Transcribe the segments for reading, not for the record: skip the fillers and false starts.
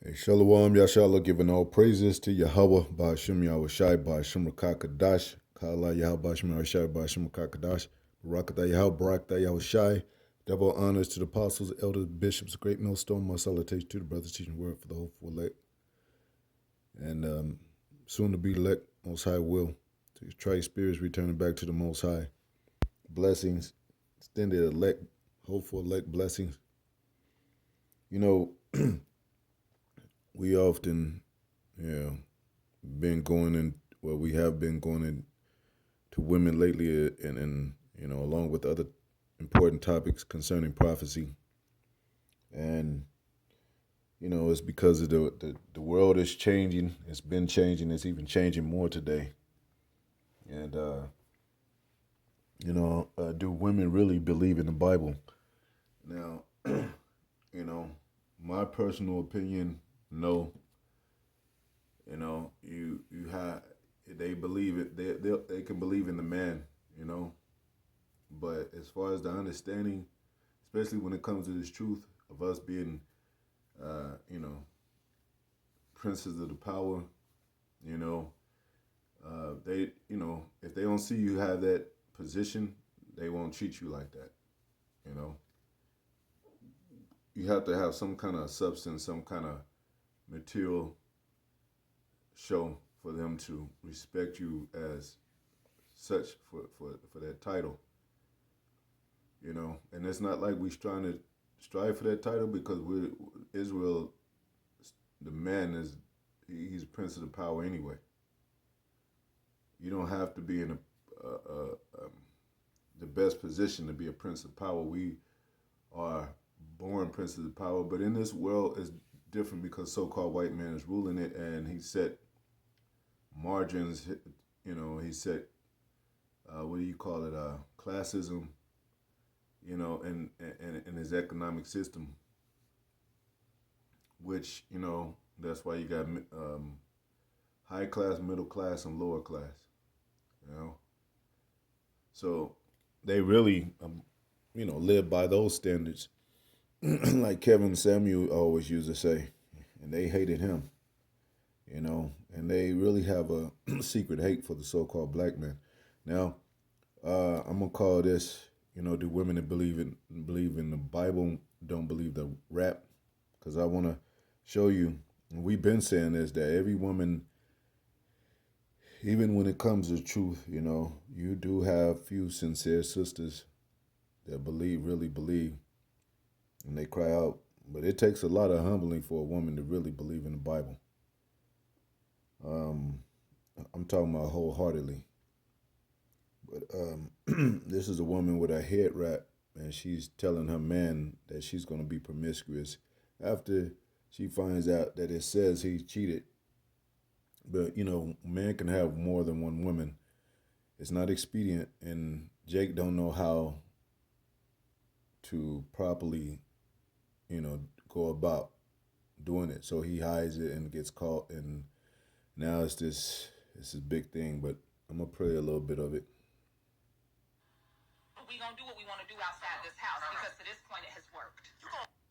Hey, Shalom, Yashala, giving all praises to Yahweh, Ba'ashim Yahushai, Ba'ashim Rakakadash, Kala Yahweh, Ba'ashim Yahushai, Ba'ashim Rakakadash, Barakatah Yahweh, Barakatah Yahushai. Double honors to the apostles, elders, bishops, great millstone, my salutation to the brothers teaching word for the hopeful elect, and soon to be elect, Most High will. To his tri spirits returning back to the Most High. Blessings, extended elect, hopeful elect blessings. You know, we often, been going in, well, we have been going in to women lately, and along with other important topics concerning prophecy. And it's because of the world is changing. It's been changing. It's even changing more today. And do women really believe in the Bible? Now, my personal opinion, no. You have, they believe it. They can believe in the man. But as far as the understanding, especially when it comes to this truth of us being, uh, you know, princes of the power, you know, if they don't see you have that position, they won't treat you like that. You know, you have to have some kind of substance, some kind of material show for them to respect you as such for that title. And it's not like we're trying to strive for that title because we're Israel. The man he's prince of the power anyway. You don't have to be in the best position to be a prince of power. We are born princes of power, but in this world it's different because so-called white man is ruling it, and he set margins. He set what do you call it? Classism. In his economic system, which that's why you got high class, middle class, and lower class. So they really live by those standards, like Kevin Samuel always used to say, and they hated him. And they really have a secret hate for the so-called black man. Now, I'm gonna call this, do women that believe in the Bible don't believe the rap? Because I want to show you, and we've been saying this, that every woman, even when it comes to truth, you do have few sincere sisters that really believe, and they cry out. But it takes a lot of humbling for a woman to really believe in the Bible. I'm talking about wholeheartedly. But this is a woman with a head wrap, and she's telling her man that she's going to be promiscuous after she finds out that it says he cheated. But man can have more than one woman. It's not expedient, and Jake don't know how to properly, go about doing it. So he hides it and gets caught, and now it's this big thing. But I'm gonna play a little bit of it. We gonna do what we want to do outside this house because to this point it has worked.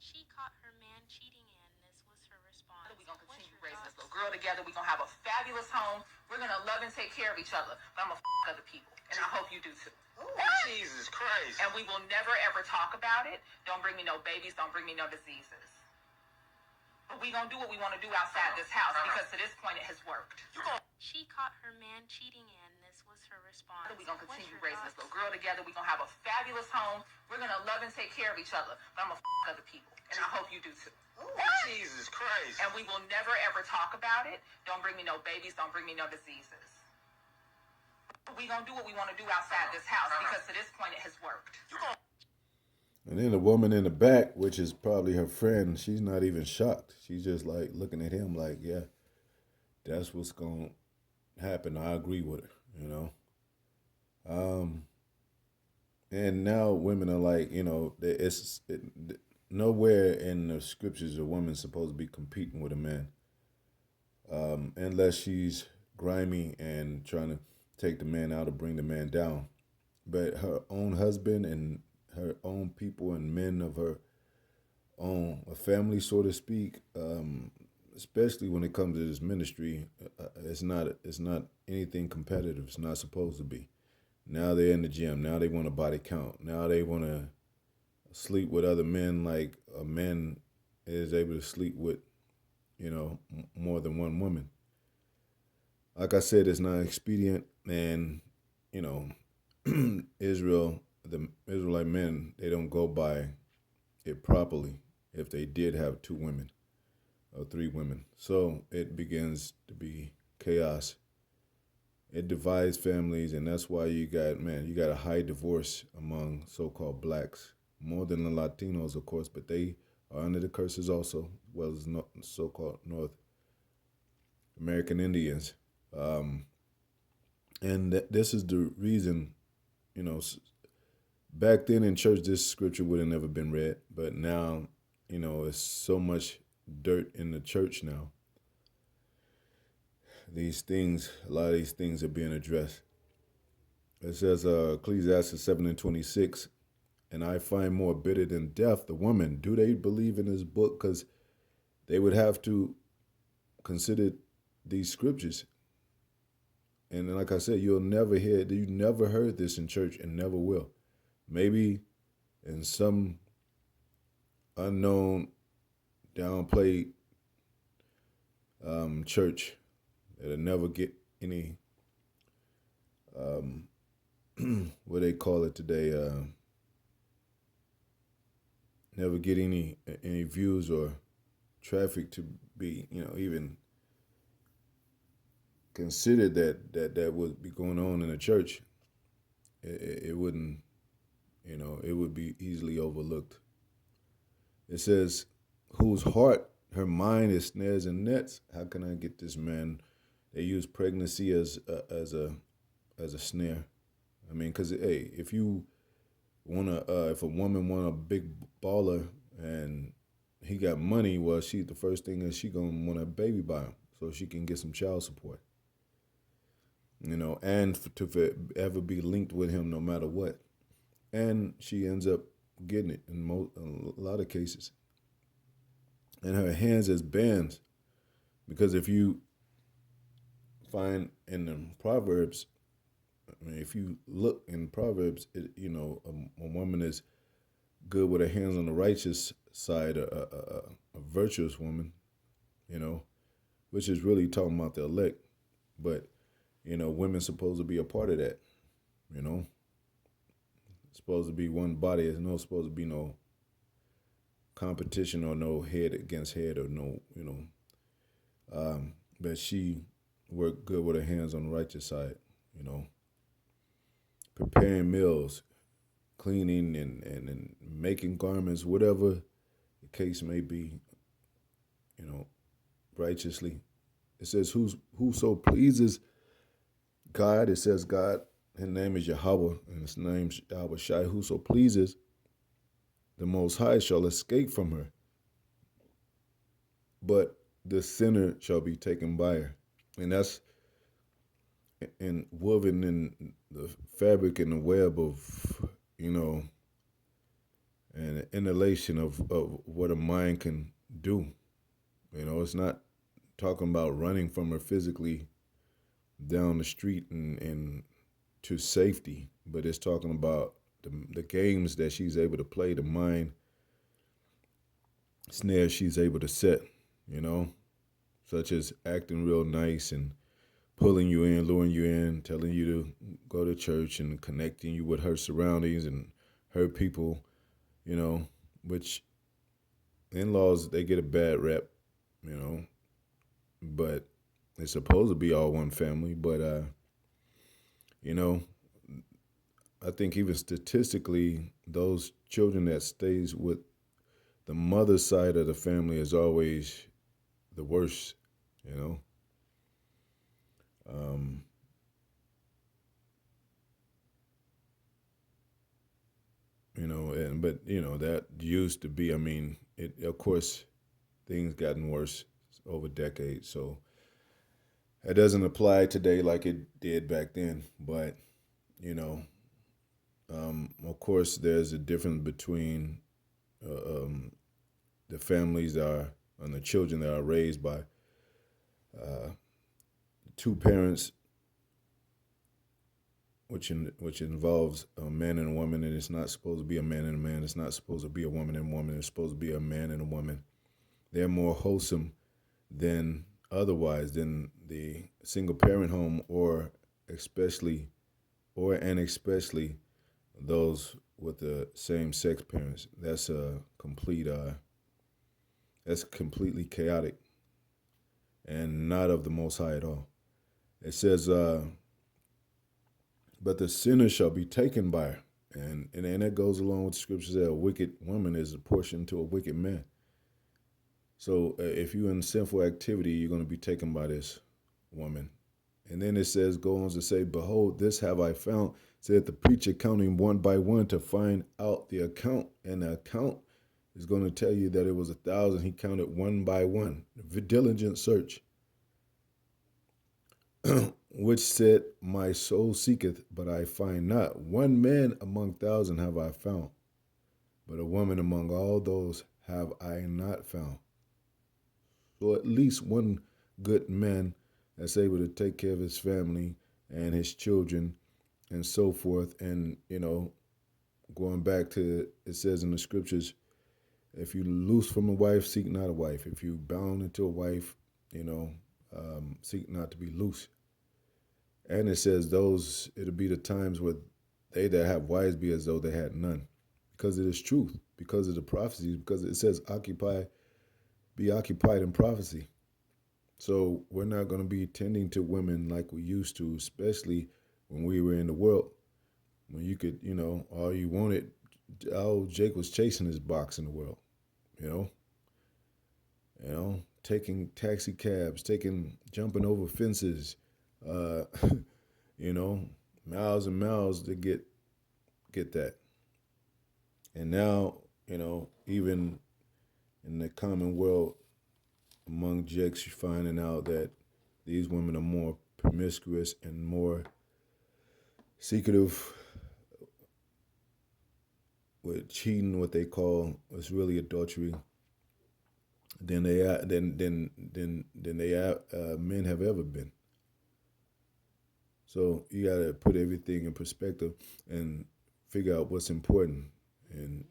She caught her man cheating, and this was her response. We gonna continue raising this little girl together. We gonna have a fabulous home. We're gonna love and take care of each other. But I'm gonna other people, and I hope you do too. Ooh, Jesus Christ! And we will never ever talk about it. Don't bring me no babies. Don't bring me no diseases. But we gonna do what we want to do outside this house because to this point it has worked. She caught her man cheating, and this was her response. We gonna continue raising this little girl together. We gonna have a fabulous home. We're gonna love and take care of each other. But I'm gonna other people, and I hope you do too. Ooh, Jesus Christ! And we will never ever talk about it. Don't bring me no babies. Don't bring me no diseases. We gonna do what we want to do outside this house because to this point it has worked. And then the woman in the back, which is probably her friend, she's not even shocked. She's just like looking at him like, yeah, that's what's going to happen. I agree with her, And now women are like, nowhere in the scriptures a woman's supposed to be competing with a man. Unless she's grimy and trying to take the man out or bring the man down. But her own husband and her own people and men of her own a family, so to speak, especially when it comes to this ministry, it's not anything competitive. It's not supposed to be. Now they're in the gym. Now they want a body count. Now they want to sleep with other men like a man is able to sleep with, more than one woman. Like I said, it's not expedient, and you know, Israel, the Israelite men, they don't go by it properly if they did have two women or three women. So it begins to be chaos. It divides families, and that's why you got a high divorce among so-called blacks, more than the Latinos, of course, but they are under the curses also, well as so-called North American Indians. And this is the reason, back then in church, this scripture would have never been read, but now, it's so much dirt in the church now. A lot of these things are being addressed. It says, Ecclesiastes 7:26, and I find more bitter than death the woman. Do they believe in this book? Because they would have to consider these scriptures. And like I said, you never heard this in church and never will. Maybe in some unknown, downplayed church that'll never get any, what they call it today, never get any views or traffic to be, even considered that would be going on in a church. It wouldn't, it would be easily overlooked. It says, whose heart, her mind is snares and nets. How can I get this man? They use pregnancy as a snare. I mean, because hey, if a woman want a big baller and he got money, well, the first thing is she gonna want a baby by him so she can get some child support. And to ever be linked with him no matter what, and she ends up getting it in a lot of cases. And her hands as bands, because if you find in the Proverbs, if you look in Proverbs, a woman is good with her hands on the righteous side, a virtuous woman, which is really talking about the elect. But, women's supposed to be a part of that, It's supposed to be one body. There's no supposed to be no competition or no head against head or no, but she worked good with her hands on the righteous side, preparing meals, cleaning and making garments, whatever the case may be, righteously. It says, whoso pleases God, it says God, his name is Yahweh, and his name's Yahweh Shai. Whoso pleases the Most High shall escape from her, but the sinner shall be taken by her. And that's woven in the fabric and the web of, and the inhalation of what a mind can do. It's not talking about running from her physically down the street and to safety, but it's talking about the games that she's able to play, the mind snares she's able to set, such as acting real nice and pulling you in, luring you in, telling you to go to church and connecting you with her surroundings and her people, which in-laws, they get a bad rep, but it's supposed to be all one family. But, I think even statistically, those children that stays with the mother's side of the family is always the worst, that used to be, of course, things gotten worse over decades. So it doesn't apply today like it did back then. But, of course, there's a difference between the families and the children that are raised by two parents, which involves a man and a woman, and it's not supposed to be a man and a man. It's not supposed to be a woman and a woman. It's supposed to be a man and a woman. They're more wholesome than otherwise than the single parent home, or especially those with the same sex parents. That's completely chaotic and not of the Most High at all. It says, but the sinner shall be taken by her. And that goes along with the scriptures that a wicked woman is a portion to a wicked man. So if you're in sinful activity, you're going to be taken by this woman. And then it says, go on to say, behold, this have I found, said the preacher, counting one by one to find out the account. And the account is going to tell you that it was 1,000. He counted one by one. A diligent search. Which said, my soul seeketh, but I find not. One man among 1,000 have I found, but a woman among all those have I not found. So at least one good man that's able to take care of his family and his children and so forth. And, going back to, it says in the scriptures, if you loose from a wife, seek not a wife. If you bound into a wife, seek not to be loose. And it says it'll be the times where they that have wives be as though they had none. Because it is truth, because of the prophecies, because it says be occupied in prophecy. So we're not going to be tending to women like we used to, especially when we were in the world. When you could, all you wanted, Jake was chasing his box in the world, taking taxi cabs, jumping over fences, miles and miles to get that. And now, even in the common world, among Jakes, you're finding out that these women are more promiscuous and more secretive with cheating, what they call, it's really adultery, than men have ever been. So you got to put everything in perspective and figure out what's important, and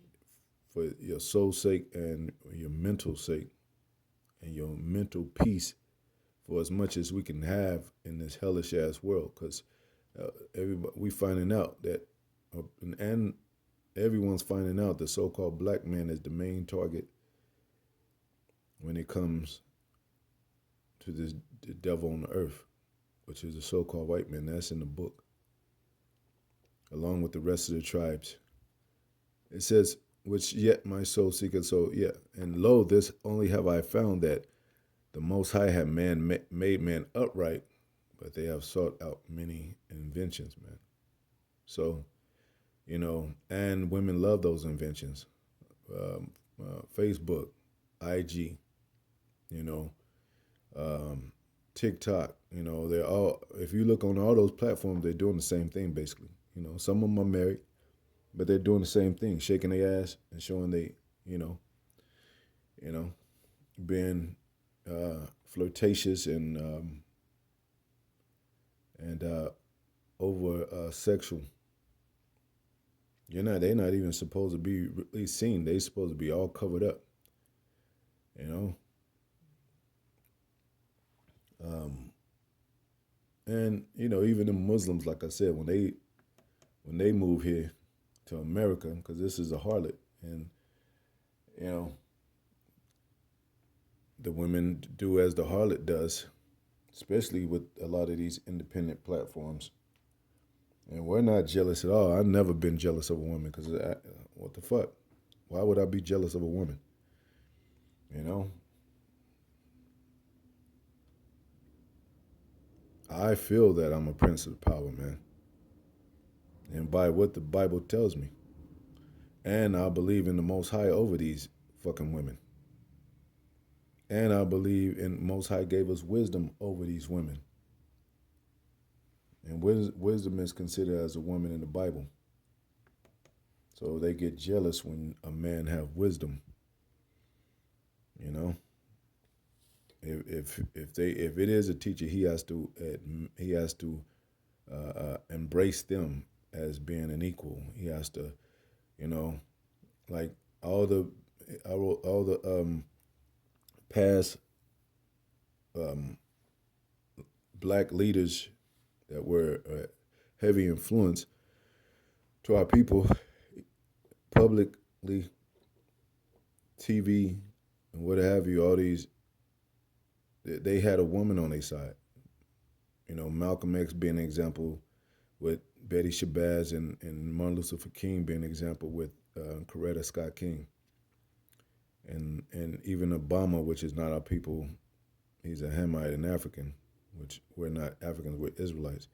for your soul's sake and your mental sake and your mental peace, for as much as we can have in this hellish ass world, because we finding out that, and everyone's finding out, the so-called black man is the main target when it comes to the devil on the earth, which is the so-called white man. That's in the book, along with the rest of the tribes. It says, which yet my soul seeketh. So yeah, and lo, this only have I found, that the Most High have made man upright, but they have sought out many inventions, man. So, and women love those inventions. Facebook, IG, TikTok, they're all, if you look on all those platforms, they're doing the same thing basically. Some of them are married, but they're doing the same thing, shaking their ass and showing they, being flirtatious and over sexual. They're not even supposed to be really seen. They're supposed to be all covered up, and even the Muslims, like I said, when they move here to America, because this is a harlot, and the women do as the harlot does, especially with a lot of these independent platforms. And we're not jealous at all. I've never been jealous of a woman, because what the fuck? Why would I be jealous of a woman? I feel that I'm a prince of power, man. And by what the Bible tells me. And I believe in the Most High over these fucking women. And I believe in Most High gave us wisdom over these women. And wisdom is considered as a woman in the Bible. So they get jealous when a man have wisdom, if it is a teacher, he has to embrace them as being an equal. He has to, you know, like all the past black leaders that were heavy influence to our people, publicly, TV, and what have you. All these, they had a woman on their side. You know, Malcolm X being an example, with Betty Shabazz and Martin Luther King being an example with Coretta Scott King, and even Obama, which is not our people. He's a Hamite and African, which we're not Africans, we're Israelites.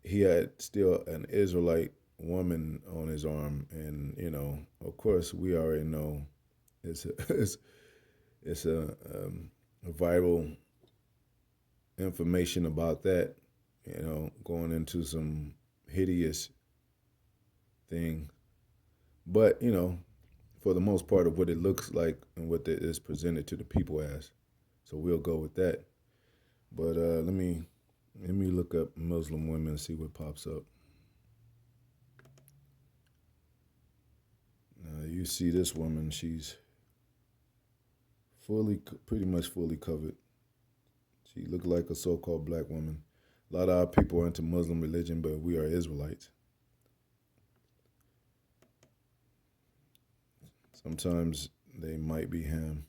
He had still an Israelite woman on his arm, and you know, of course, we already know it's it's a viral information about that, you know, going into some hideous thing. But, you know, for the most part of what it looks like and what it is presented to the people as. So we'll go with that. But let me look up Muslim women and see what pops up. You see this woman, she's pretty much fully covered. She looked like a so-called black woman. A lot of our people are into Muslim religion, but we are Israelites. Sometimes they might be Ham.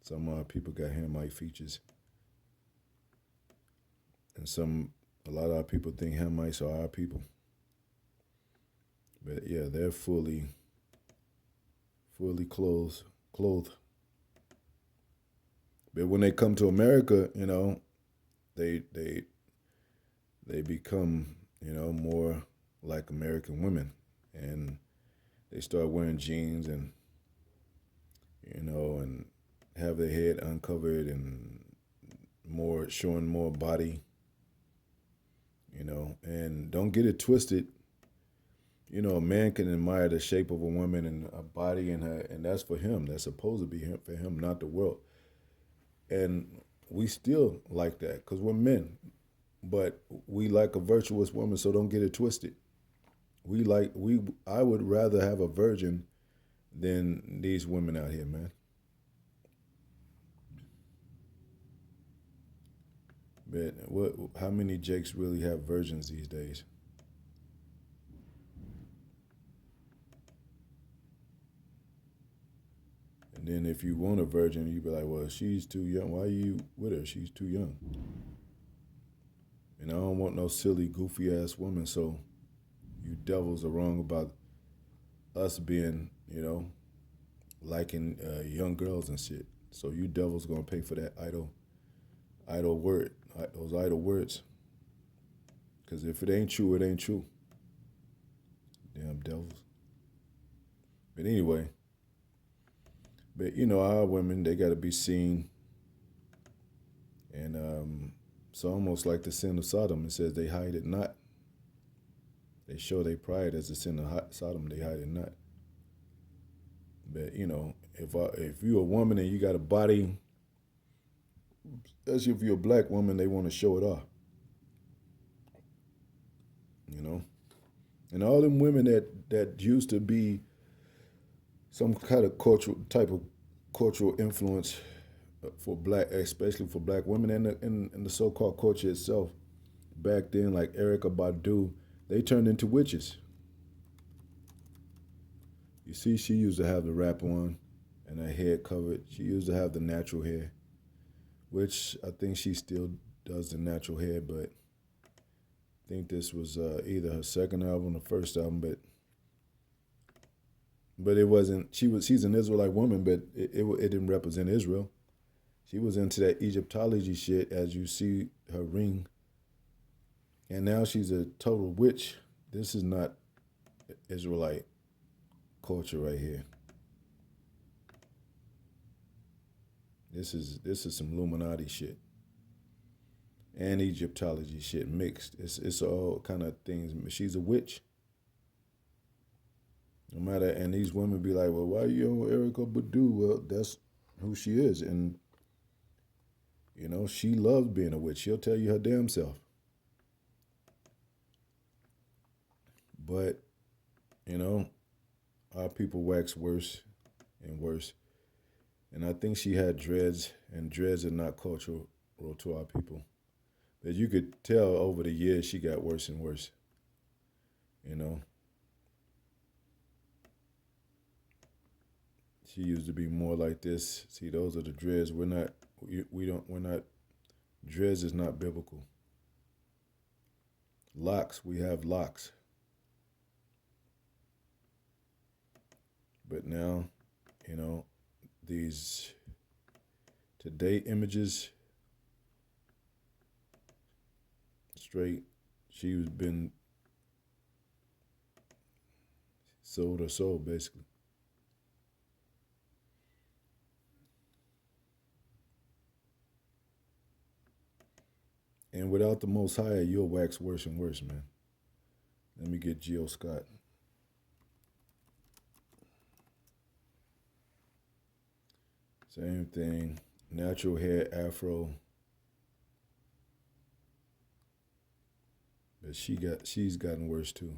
Some of our people got Hamite features. And a lot of our people think Hamites are our people. But yeah, they're fully clothed. But when they come to America, you know, they become, you know, more like American women, and they start wearing jeans and, you know, and have their head uncovered and showing more body, you know. And don't get it twisted. You know, a man can admire the shape of a woman and a body in her, and that's for him. That's supposed to be for him, not the world. And we still like that because we're men. But we like a virtuous woman, so don't get it twisted. I would rather have a virgin than these women out here, man. But how many Jakes really have virgins these days? And then if you want a virgin, you be like, well, she's too young. Why are you with her? She's too young. And I don't want no silly, goofy ass woman. So you devils are wrong about us being, you know, liking young girls and shit. So you devils gonna pay for that idle word, those idle words. Because if it ain't true, it ain't true. Damn devils. But anyway, you know, our women, they got to be seen. And it's almost like the sin of Sodom. It says they hide it not. They show their pride as the sin of Sodom. They hide it not. But, you know, if you're a woman and you got a body, especially if you're a black woman, they want to show it off. You know? And all them women that used to be some kind of cultural influence for black, especially for black women, and the so-called culture itself back then, like Erykah Badu, they turned into witches. You see, she used to have the wrap on and her hair covered. She used to have the natural hair, which I think she still does the natural hair, but I think this was either her second album or first album, but it wasn't. She's an Israelite woman, but it didn't represent Israel. She was into that Egyptology shit, as you see her ring. And now she's a total witch. This is not Israelite culture right here. This is some Illuminati shit and Egyptology shit mixed. It's all kind of things. She's a witch. No matter, and these women be like, well, why are you on Erykah Badu? Well, that's who she is. And she loves being a witch. She'll tell you her damn self. But, our people wax worse and worse. And I think she had dreads, and dreads are not cultural to our people. But you could tell over the years she got worse and worse. She used to be more like this. See, those are the dreads. We're not, dreads is not biblical. Locks, we have locks. But now, these today images, straight, she's been sold her soul, basically. And without the Most High, you'll wax worse and worse, man. Let me get Geo Scott. Same thing. Natural hair, afro. But she's gotten worse too.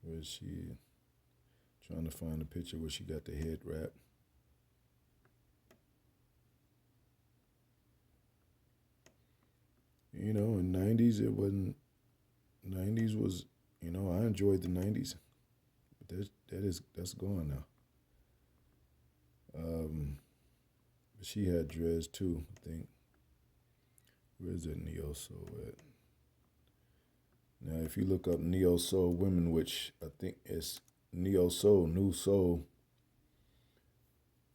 Where is she? Trying to find a picture where she got the head wrap. In 90s, it wasn't, 90s was, I enjoyed the 90s. But that's gone now. But she had dreads too, I think. Where's that neo soul at? Now, if you look up neo soul women, which I think is neo soul, new soul,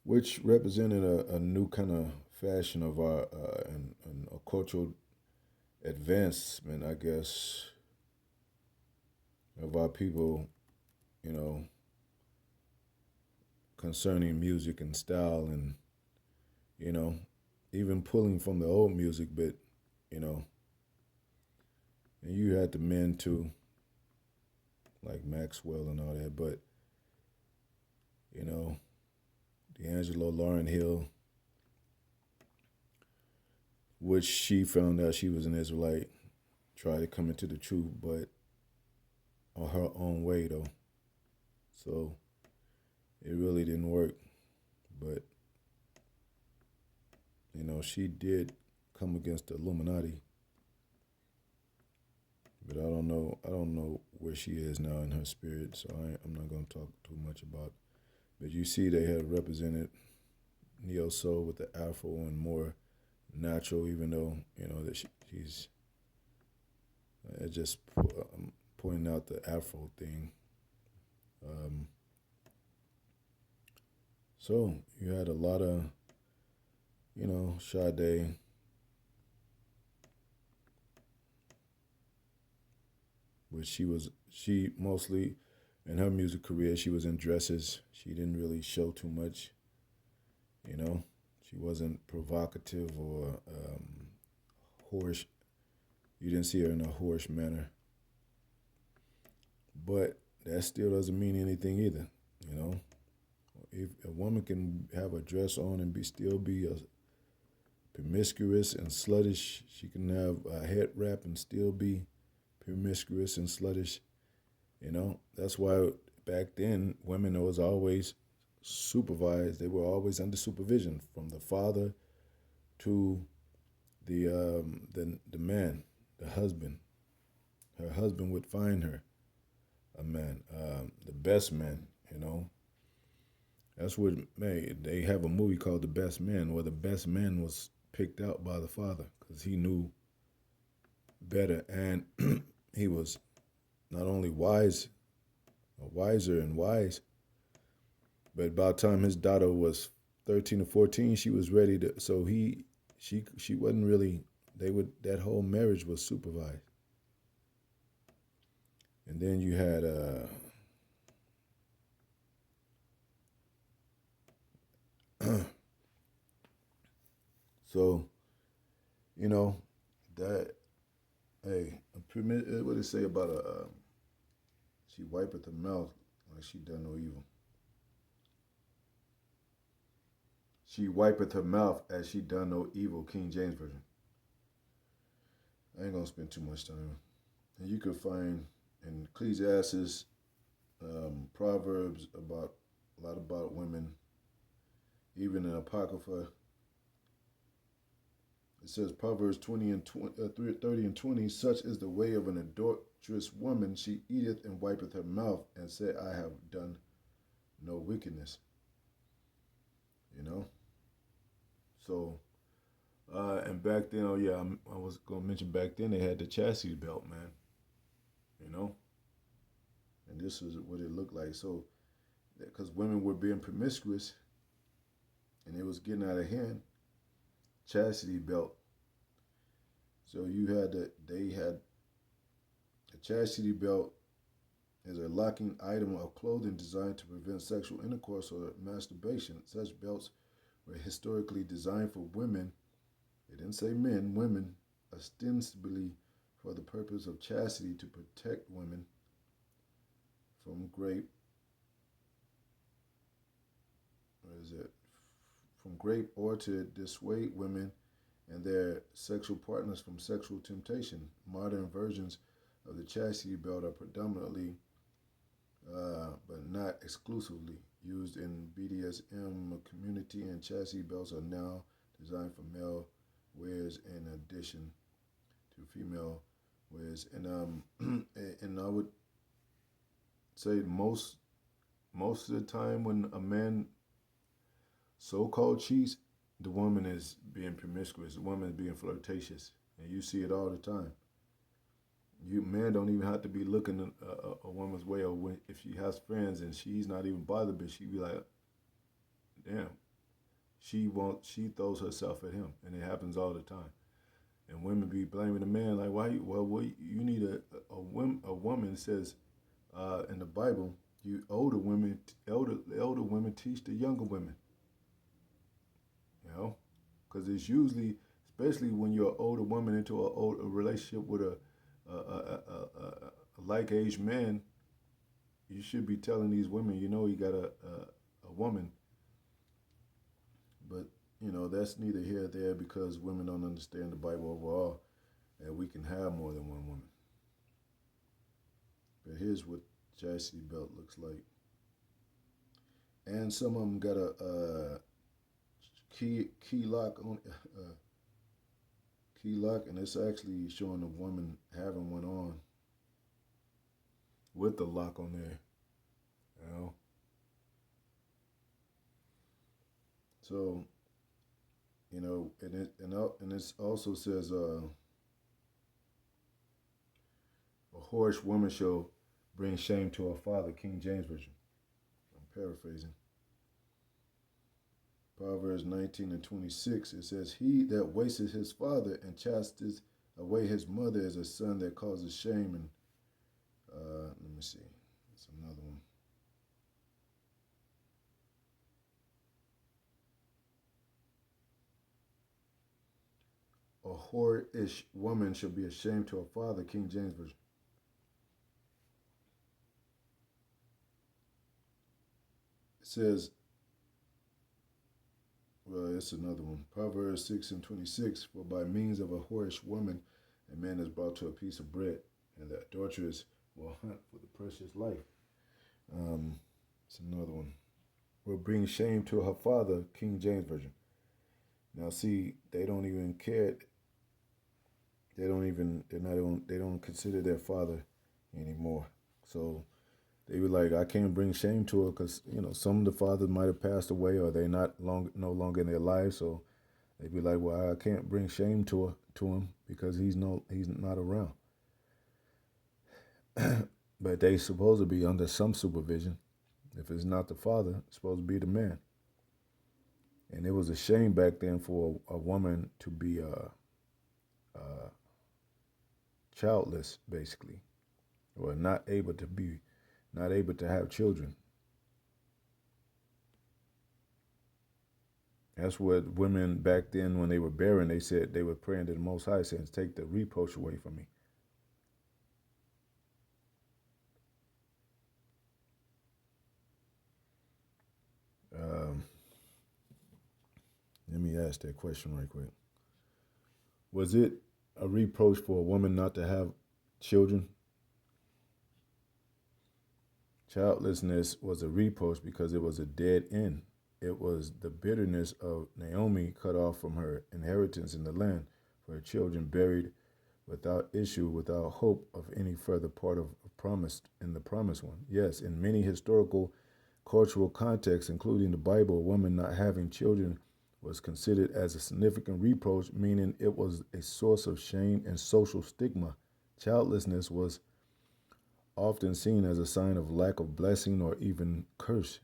which represented a new kind of fashion of our and a cultural advancement, I guess, of our people, concerning music and style, and even pulling from the old music, but and you had the men too, like Maxwell and all that, but D'Angelo, Lauryn Hill, which she found out she was an Israelite, tried to come into the truth, but on her own way though. So it really didn't work. But she did come against the Illuminati. But I don't know where she is now in her spirit, so I'm not going to talk too much about it. But you see they had represented neo soul with the afro and more natural, even though that she's just pointing out the afro thing. So you had a lot of Sade, which she mostly in her music career she was in dresses. She didn't really show too much. She wasn't provocative or whorish. You didn't see her in a whorish manner. But that still doesn't mean anything either. If a woman can have a dress on and still be a promiscuous and sluttish, she can have a head wrap and still be promiscuous and sluttish. That's why back then women was always supervised. They were always under supervision from the father to the man, the husband. Her husband would find her a man, the best man. That's what made. They have a movie called The Best Man, where the best man was picked out by the father because he knew better, and he was not only wiser and wise, but by the time his daughter was 13 or 14, she was ready to. So she wasn't really. That whole marriage was supervised, and then you had so, that, hey, what did it say about she wipeth her mouth like she done no evil. she wipeth her mouth as she done no evil. King James Version. I ain't gonna spend too much time. And you could find in Ecclesiastes, Proverbs about a lot about women. Even in Apocrypha, it says Proverbs 20 and 30 and 20. Such is the way of an adulterous woman. She eateth and wipeth her mouth, and said, I have done no wickedness. You know. So, and back then, oh yeah, I was gonna mention back then they had the chastity belt, man. You know. And this is what it looked like. So, because women were being promiscuous, and it was getting out of hand, chastity belt. So they had a chastity belt is a locking item of clothing designed to prevent sexual intercourse or masturbation. Such belts were historically designed for women. It didn't say men, women, ostensibly for the purpose of chastity, to protect women from grape or to dissuade women and their sexual partners from sexual temptation. Modern versions of the chastity belt are predominantly, but not exclusively, used in BDSM community, and chastity belts are now designed for male wearers in addition to female wearers. And and I would say most of the time when a man so-called cheats, the woman is being promiscuous. The woman is being flirtatious, and you see it all the time. Men don't even have to be looking a woman's way, or if she has friends and she's not even bothered, but she be like, damn, she throws herself at him, and it happens all the time. And women be blaming the man like, why? You need a woman says in the Bible, elder women teach the younger women. You know, because it's usually, especially when you're an older woman into a relationship with a like-age man, you should be telling these women, you know, you got a woman. But, you know, that's neither here nor there, because women don't understand the Bible overall, and we can have more than one woman. But here's what chastity belt looks like. And some of them got a key lock on key lock, and it's actually showing a woman having one on with the lock on there, you know. So, you know, and it also says a whorish woman shall bring shame to her father. King James Version. I'm paraphrasing. Proverbs 19 and 26, it says, he that wasteth his father and chasteth away his mother is a son that causes shame. And let me see, that's another one. A whorish woman shall be ashamed to her father. King James Version. It says, well, it's another one. Proverbs 6 and 26, for by means of a whorish woman, a man is brought to a piece of bread, and the adulteress will hunt for the precious life. It's another one. Will bring shame to her father. King James Version. Now, see, they don't even care. They don't consider their father anymore. So they were like, I can't bring shame to her because, you know, some of the fathers might have passed away, or they're no longer in their lives. So they'd be like, well, I can't bring shame to him because he's not around. But they supposed to be under some supervision. If it's not the father, it's supposed to be the man. And it was a shame back then for a woman to be childless, basically, or not able to have children. That's what women back then, when they were barren, they said they were praying to the Most High, saying, take the reproach away from me. Let me ask that question right quick. Was it a reproach for a woman not to have children? Childlessness was a reproach because it was a dead end. It was the bitterness of Naomi cut off from her inheritance in the land, for her children buried without issue, without hope of any further part of promised in the promised one. Yes, in many historical, cultural contexts, including the Bible, a woman not having children was considered as a significant reproach, meaning it was a source of shame and social stigma. Childlessness was often seen as a sign of lack of blessing or even curse.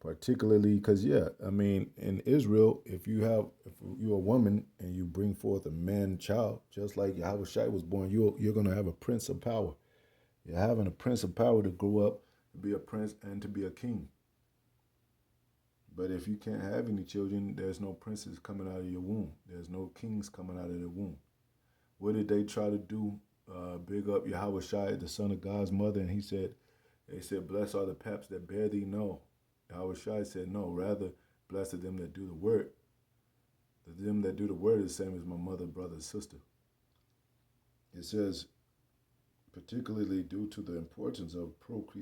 Particularly because, in Israel, if you're a woman and you bring forth a man child, just like Yahushua was born, you're going to have a prince of power. You're having a prince of power to grow up, to be a prince, and to be a king. But if you can't have any children, there's no princes coming out of your womb. There's no kings coming out of the womb. What did they try to do? Big up Yahushua, the son of God's mother, and they said, blessed are the paps that bear thee. No. Yahushua said, no, rather, blessed are them that do the word. Them that do the word is the same as my mother, brother, sister. It says, particularly due to the importance of procreation.